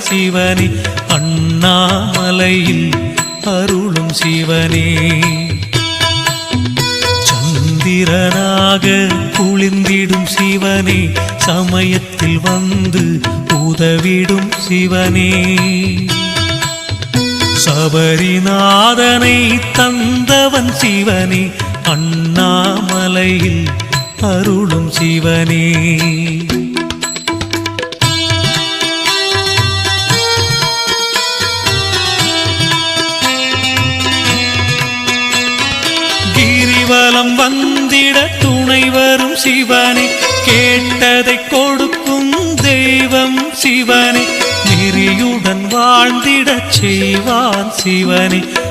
சிவனே அண்ணாமலையில் அருளும் சிவனே சந்திரனாக குளிர்ந்திடும் சிவனே சமயத்தில் வந்து உதவிடும் சிவனே சபரிநாதனை தந்தவன் சிவனே அண்ணாமலையில் அருளும் சிவனே கிரிவலம் வந்திட துணை வரும் சிவனே கேட்டதை கொடுக்கும் தெய்வம் சிவனே நெறியுடன் வாழ்ந்திடச் செய்வான் சிவனே